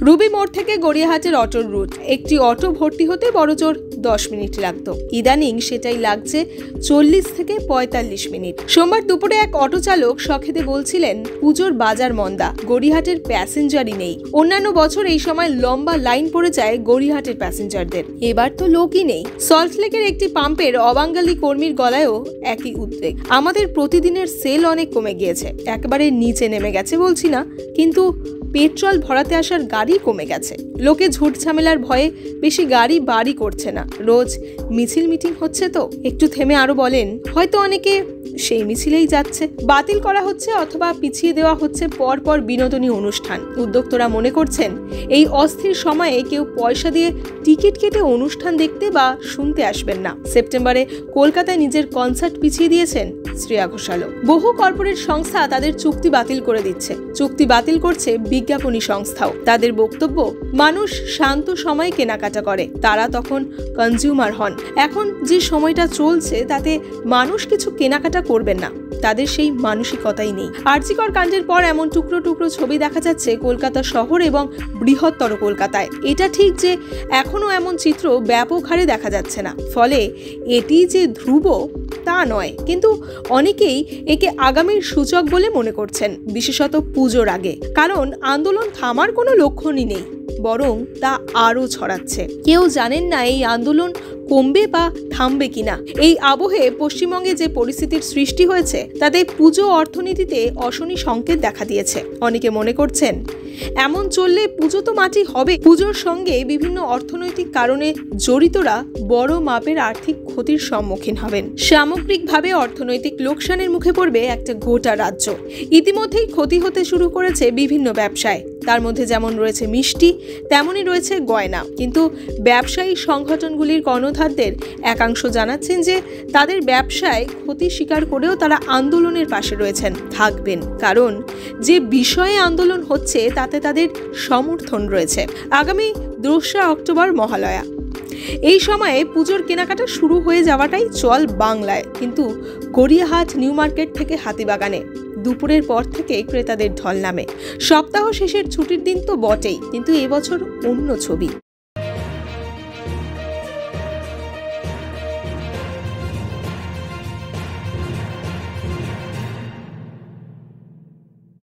Ruby মোড় থেকে গড়িয়াহাটের অটোর রুট। একটি অটো ভর্তি হতে বড়জোর 10 মিনিট লাগতো, ইদানিং সেটাই লাগছে 40 থেকে 45 মিনিট। সোমবার দুপুরে এক অটো চালক শখেতে বলছিলেন, পুজোর বাজার মন্দা, গড়িয়াহাটের প্যাসেঞ্জারই নেই। অন্যান্য বছর এই সময় লম্বা লাইন পড়ে যায় গড়িয়াহাটের প্যাসেঞ্জারদের, এবার তো লোকই নেই। সল্টলেকের একটি পাম্পের অবাঙালি কর্মীর গলায়ও একই উদ্বেগ। আমাদের প্রতিদিনের সেল অনেক কমে গিয়েছে, একেবারে নিচে নেমে গেছে বলছি না, কিন্তু পেট্রোল ভরাতে আসার গাড়ি কমে গেছে। লোকে ঝুট ঝামেলার ভয়ে বেশি গাড়ি বাড়ি করছে না। রোজ মিছিল মিটিং হচ্ছে তো। একটু থেমে আরো বলেন, হয়তো অনেকে সেই মিছিলেই যাচ্ছে। বাতিল করা হচ্ছে অথবা পিছিয়ে দেওয়া হচ্ছে পরপর বিনোদনী অনুষ্ঠান। উদ্যোক্তারা মনে করছেন, এই অস্থির সময়ে কেউ পয়সা দিয়ে টিকিট কেটে অনুষ্ঠান দেখতে বা শুনতে আসবেন না। সেপ্টেম্বরে কলকাতায় নিজের কনসার্ট পিছিয়ে দিয়েছেন শ্রেয়া ঘোষালও। বহু কর্পোরেট সংস্থা তাদের চুক্তি বাতিল করে দিচ্ছে। চুক্তি বাতিল করছে বিজ্ঞাপনী সংস্থাও। তাদের বক্তব্য, মানুষ শান্ত সময়ে কেনাকাটা করে, তারা তখন কনজিউমার হন। এখন যে সময়টা চলছে তাতে মানুষ কিছু কেনাকাটা করবেন না, তাদের সেই মানসিকতাই নেই। আরজিকর কাণ্ডের পর এমন টুকরো টুকরো ছবি দেখা যাচ্ছে কলকাতা শহর এবং বৃহত্তর কলকাতায়। এটা ঠিক যে এখনো এমন চিত্র ব্যাপক হারে দেখা যাচ্ছে না, ফলে এটি যে ধ্রুব তা নয়, কিন্তু অনেকেই একে আগামীর সূচক বলে মনে করছেন, বিশেষত পুজোর আগে। কারণ আন্দোলন থামার কোনো লক্ষণই নেই, বরং তা আরও ছড়াচ্ছে। কেউ জানেন না এই আন্দোলন কমবে বা থামবে কিনা। এই আবহে পশ্চিমবঙ্গে যে পরিস্থিতির সৃষ্টি হয়েছে তাতে পুজো অর্থনীতিতে অশনি সংকেত দেখা দিয়েছে। অনেকে মনে করছেন, এমন চললে পুজো তো মাটি হবে। পুজোর সঙ্গে বিভিন্ন অর্থনৈতিক কারণে জড়িতরা বড় মাপের আর্থিক ক্ষতির সম্মুখীন হবেন। সামগ্রিকভাবে অর্থনৈতিক লোকসানের মুখে পড়বে একটা গোটা রাজ্য। ইতিমধ্যেই ক্ষতি হতে শুরু করেছে বিভিন্ন ব্যবসায়। তার মধ্যে যেমন রয়েছে মিষ্টি, তেমনই রয়েছে গয়না। কিন্তু ব্যবসায়ী সংগঠনগুলির কর্ণধারদের একাংশ জানাচ্ছেন যে তাদের ব্যবসায় ক্ষতি স্বীকার করেও তারা আন্দোলনের পাশে রয়েছেন, থাকবেন। কারণ যে বিষয়ে আন্দোলন হচ্ছে তাতে তাদের সমর্থন রয়েছে। আগামী 2রা অক্টোবর মহালয়া। এই সময়ে পুজোর কেনাকাটা শুরু হয়ে যাওয়াটাই চল বাংলায়, কিন্তু গড়িয়াহাট নিউ মার্কেট থেকে হাতিবাগানে দুপুরের পর থেকে ক্রেতাদের ঢল নামে। সপ্তাহ শেষের ছুটির দিন তো বটেই, কিন্তু এবছর অন্য ছবি।